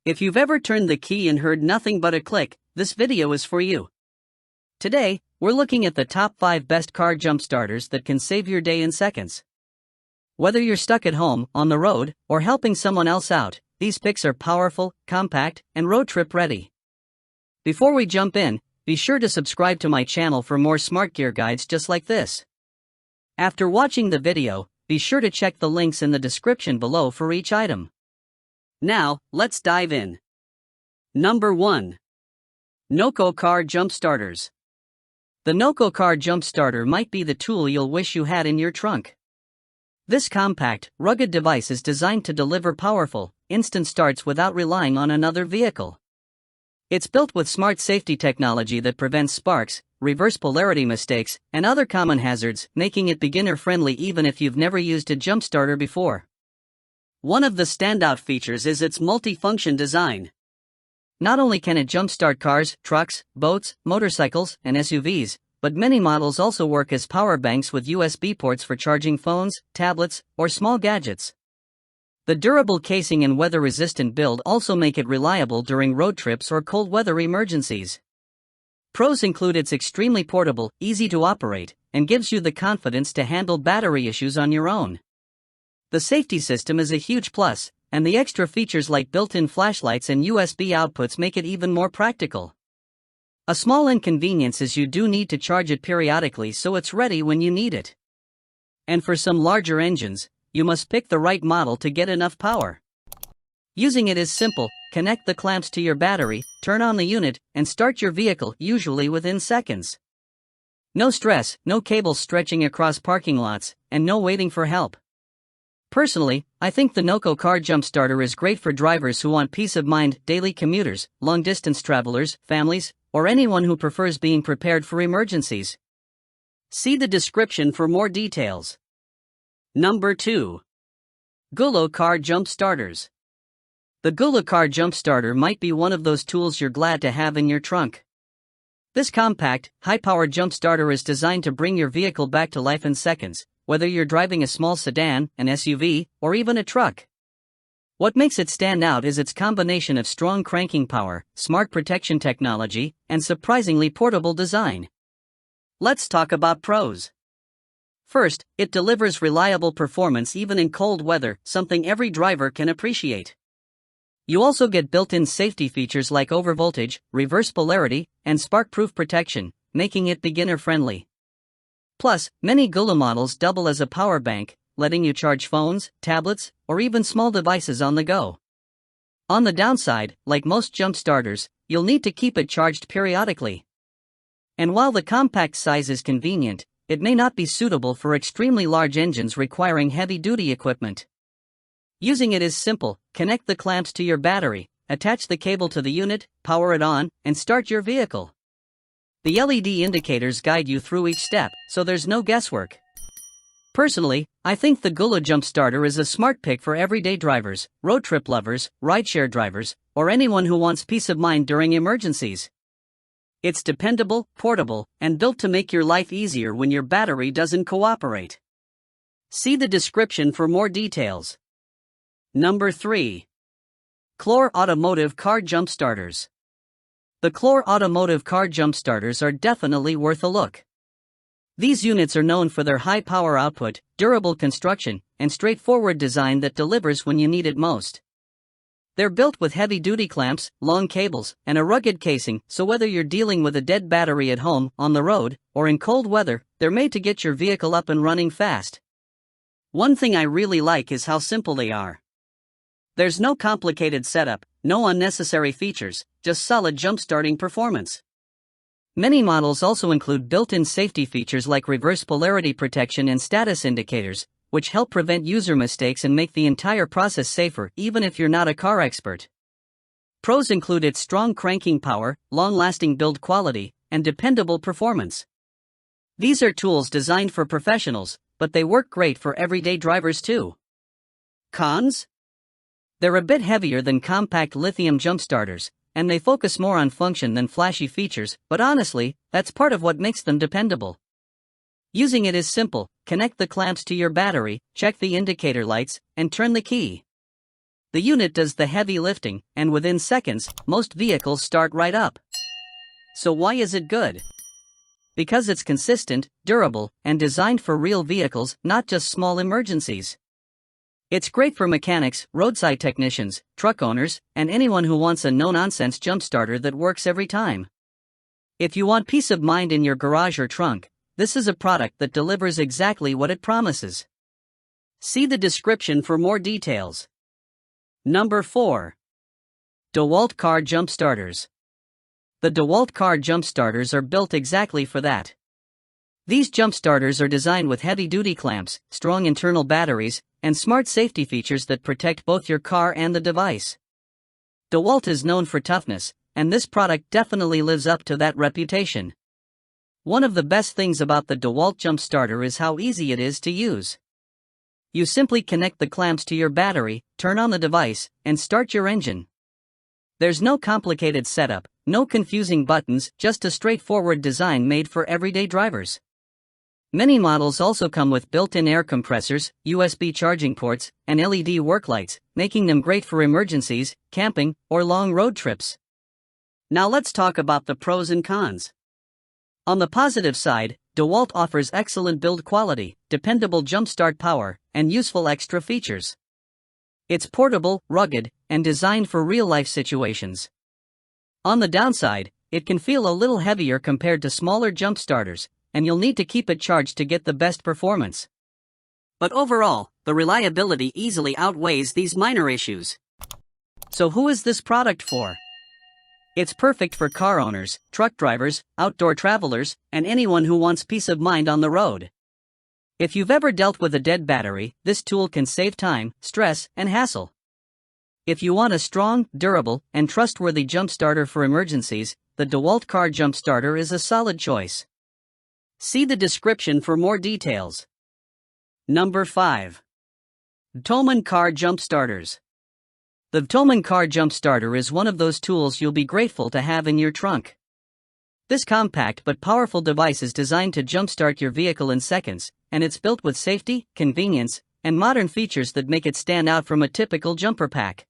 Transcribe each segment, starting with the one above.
If you've ever turned the key and heard nothing but a click, this video is for you. Today, we're looking at the top 5 best car jump starters that can save your day in seconds. Whether you're stuck at home, on the road, or helping someone else out, these picks are powerful, compact, and road trip ready. Before we jump in, be sure to subscribe to my channel for more smart gear guides just like this. After watching the video, be sure to check the links in the description below for each item. Now, let's dive in. Number 1. Noco Car Jump Starters. The Noco Car Jump Starter might be the tool you'll wish you had in your trunk. This compact, rugged device is designed to deliver powerful, instant starts without relying on another vehicle. It's built with smart safety technology that prevents sparks, reverse polarity mistakes, and other common hazards, making it beginner-friendly even if you've never used a jump starter before. One of the standout features is its multifunction design. Not only can it jumpstart cars, trucks, boats, motorcycles, and SUVs, but many models also work as power banks with USB ports for charging phones, tablets, or small gadgets. The durable casing and weather-resistant build also make it reliable during road trips or cold weather emergencies. Pros include it's extremely portable, easy to operate, and gives you the confidence to handle battery issues on your own. The safety system is a huge plus, and the extra features like built-in flashlights and USB outputs make it even more practical. A small inconvenience is you do need to charge it periodically so it's ready when you need it. And for some larger engines, you must pick the right model to get enough power. Using it is simple: connect the clamps to your battery, turn on the unit, and start your vehicle, usually within seconds. No stress, no cables stretching across parking lots, and no waiting for help. Personally, I think the Noco Car Jump Starter is great for drivers who want peace of mind, daily commuters, long-distance travelers, families, or anyone who prefers being prepared for emergencies. See the description for more details. Number 2. Gooloo Car Jump Starters. The Gooloo Car Jump Starter might be one of those tools you're glad to have in your trunk. This compact, high-powered jump starter is designed to bring your vehicle back to life in seconds, whether you're driving a small sedan, an SUV, or even a truck. What makes it stand out is its combination of strong cranking power, smart protection technology, and surprisingly portable design. Let's talk about pros. First, it delivers reliable performance even in cold weather, something every driver can appreciate. You also get built-in safety features like overvoltage, reverse polarity, and spark-proof protection, making it beginner-friendly. Plus, many Gooloo models double as a power bank, letting you charge phones, tablets, or even small devices on the go. On the downside, like most jump starters, you'll need to keep it charged periodically. And while the compact size is convenient, it may not be suitable for extremely large engines requiring heavy-duty equipment. Using it is simple: connect the clamps to your battery, attach the cable to the unit, power it on, and start your vehicle. The LED indicators guide you through each step, so there's no guesswork. Personally, I think the Gooloo Jump Starter is a smart pick for everyday drivers, road trip lovers, rideshare drivers, or anyone who wants peace of mind during emergencies. It's dependable, portable, and built to make your life easier when your battery doesn't cooperate. See the description for more details. Number 3. Clore Automotive Car Jump Starters. The Clore Automotive Car Jump Starters are definitely worth a look. These units are known for their high power output, durable construction, and straightforward design that delivers when you need it most. They're built with heavy-duty clamps, long cables, and a rugged casing, so whether you're dealing with a dead battery at home, on the road, or in cold weather, they're made to get your vehicle up and running fast. One thing I really like is how simple they are. There's no complicated setup, no unnecessary features, just solid jump-starting performance. Many models also include built-in safety features like reverse polarity protection and status indicators, which help prevent user mistakes and make the entire process safer even if you're not a car expert. Pros include its strong cranking power, long-lasting build quality, and dependable performance. These are tools designed for professionals, but they work great for everyday drivers too. Cons? They're a bit heavier than compact lithium jump starters, and they focus more on function than flashy features, but honestly, that's part of what makes them dependable. Using it is simple: connect the clamps to your battery, check the indicator lights, and turn the key. The unit does the heavy lifting, and within seconds, most vehicles start right up. So why is it good? Because it's consistent, durable, and designed for real vehicles, not just small emergencies. It's great for mechanics, roadside technicians, truck owners, and anyone who wants a no-nonsense jump starter that works every time. If you want peace of mind in your garage or trunk, this is a product that delivers exactly what it promises. See the description for more details. Number 4. Dewalt Car Jump Starters. The Dewalt car jump starters are built exactly for that. These jump starters are designed with heavy-duty clamps, strong internal batteries, and smart safety features that protect both your car and the device. Dewalt is known for toughness, and this product definitely lives up to that reputation. One of the best things about the Dewalt jump starter is how easy it is to use. You simply connect the clamps to your battery, turn on the device, and start your engine. There's no complicated setup, no confusing buttons, just a straightforward design made for everyday drivers. Many models also come with built-in air compressors, USB charging ports, and LED work lights, making them great for emergencies, camping, or long road trips. Now let's talk about the pros and cons. On the positive side, Dewalt offers excellent build quality, dependable jumpstart power, and useful extra features. It's portable, rugged, and designed for real-life situations. On the downside, it can feel a little heavier compared to smaller jump starters, and you'll need to keep it charged to get the best performance. But overall, the reliability easily outweighs these minor issues. So who is this product for? It's perfect for car owners, truck drivers, outdoor travelers, and anyone who wants peace of mind on the road. If you've ever dealt with a dead battery, this tool can save time, stress, and hassle. If you want a strong, durable, and trustworthy jump starter for emergencies, the Dewalt car jump starter is a solid choice. See the description for more details. Number 5. Vtoman car jump starters. The Vtoman car jump starter is one of those tools you'll be grateful to have in your trunk. This compact but powerful device is designed to jumpstart your vehicle in seconds, and it's built with safety, convenience, and modern features that make it stand out from a typical jumper pack.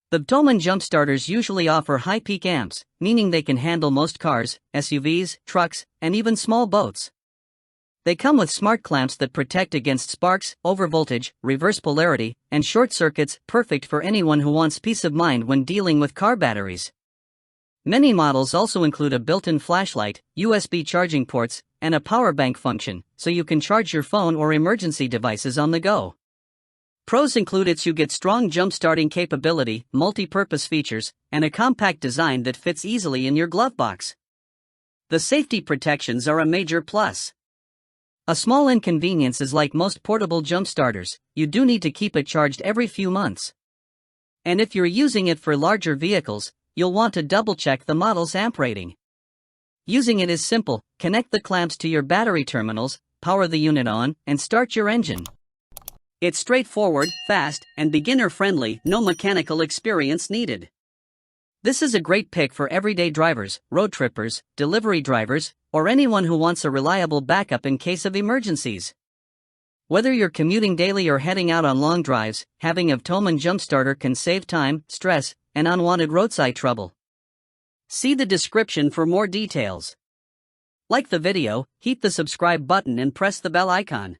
The Vtoman jump starters usually offer high peak amps, meaning they can handle most cars, SUVs, trucks, and even small boats. They come with smart clamps that protect against sparks, overvoltage, reverse polarity, and short circuits, perfect for anyone who wants peace of mind when dealing with car batteries. Many models also include a built-in flashlight, USB charging ports, and a power bank function, so you can charge your phone or emergency devices on the go. Pros include you get strong jump-starting capability, multi-purpose features, and a compact design that fits easily in your glove box. The safety protections are a major plus. A small inconvenience is like most portable jump starters, you do need to keep it charged every few months. And if you're using it for larger vehicles, you'll want to double-check the model's amp rating. Using it is simple: connect the clamps to your battery terminals, power the unit on, and start your engine. It's straightforward, fast, and beginner-friendly, no mechanical experience needed. This is a great pick for everyday drivers, road trippers, delivery drivers, or anyone who wants a reliable backup in case of emergencies. Whether you're commuting daily or heading out on long drives, having a Vtoman jump starter can save time, stress, and unwanted roadside trouble. See the description for more details. Like the video, hit the subscribe button and press the bell icon.